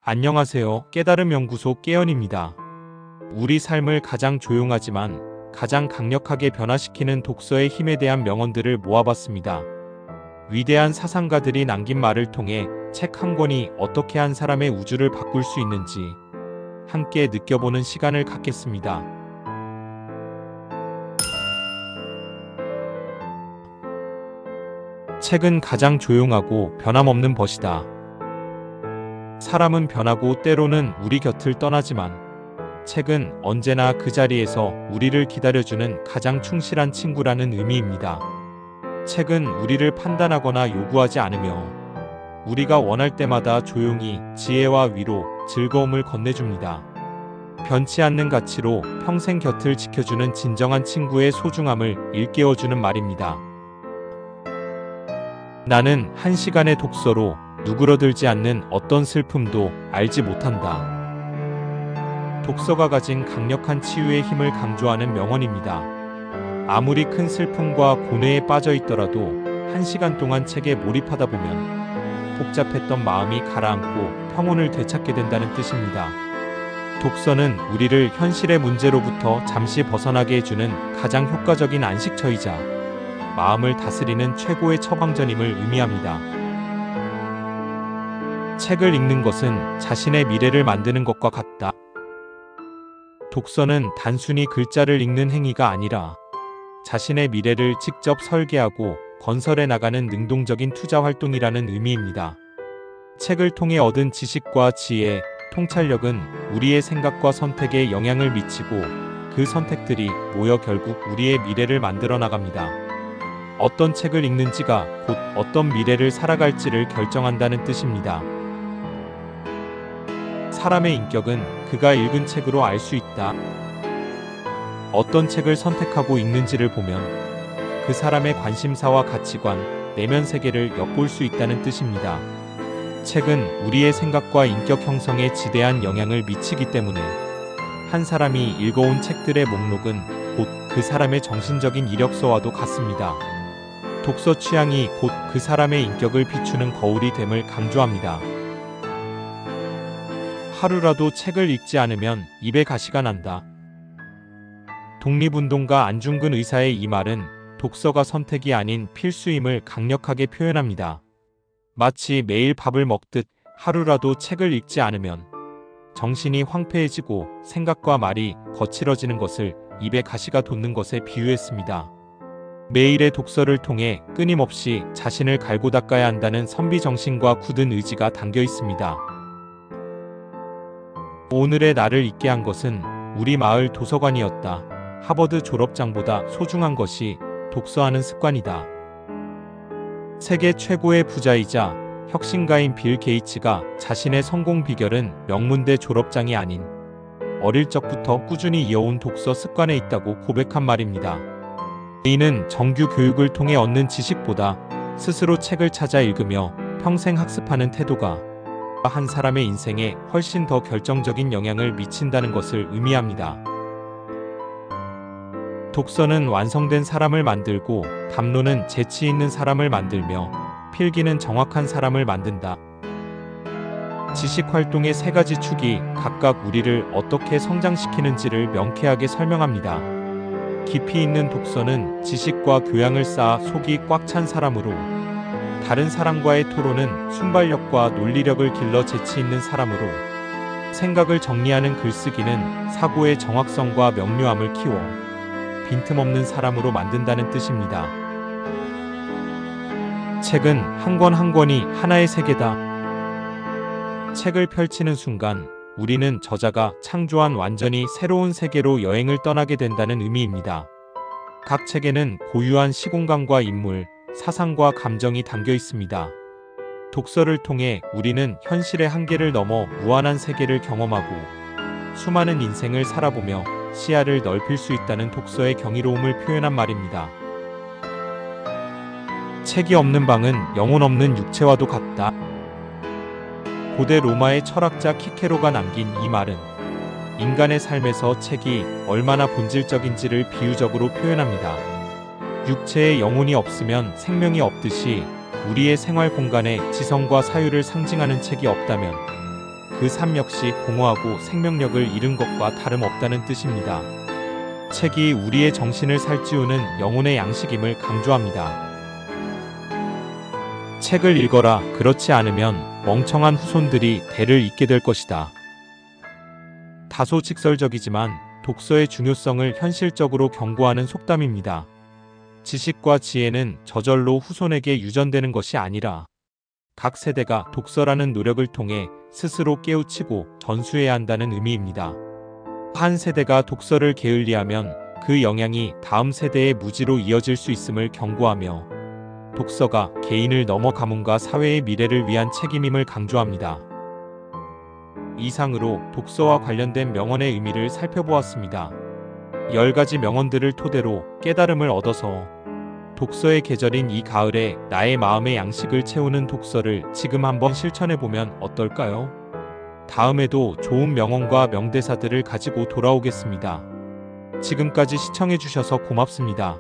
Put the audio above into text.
안녕하세요. 깨달음 연구소 깨연입니다. 우리 삶을 가장 조용하지만 가장 강력하게 변화시키는 독서의 힘에 대한 명언들을 모아봤습니다. 위대한 사상가들이 남긴 말을 통해 책 한 권이 어떻게 한 사람의 우주를 바꿀 수 있는지 함께 느껴보는 시간을 갖겠습니다. 책은 가장 조용하고 변함없는 벗이다. 사람은 변하고 때로는 우리 곁을 떠나지만 책은 언제나 그 자리에서 우리를 기다려주는 가장 충실한 친구라는 의미입니다. 책은 우리를 판단하거나 요구하지 않으며 우리가 원할 때마다 조용히 지혜와 위로, 즐거움을 건네줍니다. 변치 않는 가치로 평생 곁을 지켜주는 진정한 친구의 소중함을 일깨워주는 말입니다. 나는 한 시간의 독서로 누그러들지 않는 어떤 슬픔도 알지 못한다. 독서가 가진 강력한 치유의 힘을 강조하는 명언입니다. 아무리 큰 슬픔과 고뇌에 빠져 있더라도 한 시간 동안 책에 몰입하다 보면 복잡했던 마음이 가라앉고 평온을 되찾게 된다는 뜻입니다. 독서는 우리를 현실의 문제로부터 잠시 벗어나게 해주는 가장 효과적인 안식처이자 마음을 다스리는 최고의 처방전임을 의미합니다. 책을 읽는 것은 자신의 미래를 만드는 것과 같다. 독서는 단순히 글자를 읽는 행위가 아니라 자신의 미래를 직접 설계하고 건설해 나가는 능동적인 투자 활동이라는 의미입니다. 책을 통해 얻은 지식과 지혜, 통찰력은 우리의 생각과 선택에 영향을 미치고 그 선택들이 모여 결국 우리의 미래를 만들어 나갑니다. 어떤 책을 읽는지가 곧 어떤 미래를 살아갈지를 결정한다는 뜻입니다. 사람의 인격은 그가 읽은 책으로 알 수 있다. 어떤 책을 선택하고 읽는지를 보면 그 사람의 관심사와 가치관, 내면 세계를 엿볼 수 있다는 뜻입니다. 책은 우리의 생각과 인격 형성에 지대한 영향을 미치기 때문에 한 사람이 읽어온 책들의 목록은 곧 그 사람의 정신적인 이력서와도 같습니다. 독서 취향이 곧 그 사람의 인격을 비추는 거울이 됨을 강조합니다. 하루라도 책을 읽지 않으면 입에 가시가 난다. 독립운동가 안중근 의사의 이 말은 독서가 선택이 아닌 필수임을 강력하게 표현합니다. 마치 매일 밥을 먹듯 하루라도 책을 읽지 않으면 정신이 황폐해지고 생각과 말이 거칠어지는 것을 입에 가시가 돋는 것에 비유했습니다. 매일의 독서를 통해 끊임없이 자신을 갈고 닦아야 한다는 선비 정신과 굳은 의지가 담겨 있습니다. 오늘의 나를 잊게 한 것은 우리 마을 도서관이었다. 하버드 졸업장보다 소중한 것이 독서하는 습관이다. 세계 최고의 부자이자 혁신가인 빌 게이츠가 자신의 성공 비결은 명문대 졸업장이 아닌 어릴 적부터 꾸준히 이어온 독서 습관에 있다고 고백한 말입니다. 이는 정규 교육을 통해 얻는 지식보다 스스로 책을 찾아 읽으며 평생 학습하는 태도가 한 사람의 인생에 훨씬 더 결정적인 영향을 미친다는 것을 의미합니다. 독서는 완성된 사람을 만들고 담론은 재치 있는 사람을 만들며 필기는 정확한 사람을 만든다. 지식 활동의 세 가지 축이 각각 우리를 어떻게 성장시키는지를 명쾌하게 설명합니다. 깊이 있는 독서는 지식과 교양을 쌓아 속이 꽉 찬 사람으로, 다른 사람과의 토론은 순발력과 논리력을 길러 재치 있는 사람으로, 생각을 정리하는 글쓰기는 사고의 정확성과 명료함을 키워 빈틈없는 사람으로 만든다는 뜻입니다. 책은 한 권 한 권이 하나의 세계다. 책을 펼치는 순간 우리는 저자가 창조한 완전히 새로운 세계로 여행을 떠나게 된다는 의미입니다. 각 책에는 고유한 시공간과 인물, 사상과 감정이 담겨 있습니다. 독서를 통해 우리는 현실의 한계를 넘어 무한한 세계를 경험하고 수많은 인생을 살아보며 시야를 넓힐 수 있다는 독서의 경이로움을 표현한 말입니다. 책이 없는 방은 영혼 없는 육체와도 같다. 고대 로마의 철학자 키케로가 남긴 이 말은 인간의 삶에서 책이 얼마나 본질적인지를 비유적으로 표현합니다. 육체에 영혼이 없으면 생명이 없듯이 우리의 생활 공간에 지성과 사유를 상징하는 책이 없다면 그 삶 역시 공허하고 생명력을 잃은 것과 다름없다는 뜻입니다. 책이 우리의 정신을 살찌우는 영혼의 양식임을 강조합니다. 책을 읽어라. 그렇지 않으면 멍청한 후손들이 대를 잇게 될 것이다. 다소 직설적이지만 독서의 중요성을 현실적으로 경고하는 속담입니다. 지식과 지혜는 저절로 후손에게 유전되는 것이 아니라 각 세대가 독서라는 노력을 통해 스스로 깨우치고 전수해야 한다는 의미입니다. 한 세대가 독서를 게을리하면 그 영향이 다음 세대의 무지로 이어질 수 있음을 경고하며 독서가 개인을 넘어 가문과 사회의 미래를 위한 책임임을 강조합니다. 이상으로 독서와 관련된 명언의 의미를 살펴보았습니다. 10가지 명언들을 토대로 깨달음을 얻어서 독서의 계절인 이 가을에 나의 마음의 양식을 채우는 독서를 지금 한번 실천해보면 어떨까요? 다음에도 좋은 명언과 명대사들을 가지고 돌아오겠습니다. 지금까지 시청해주셔서 고맙습니다.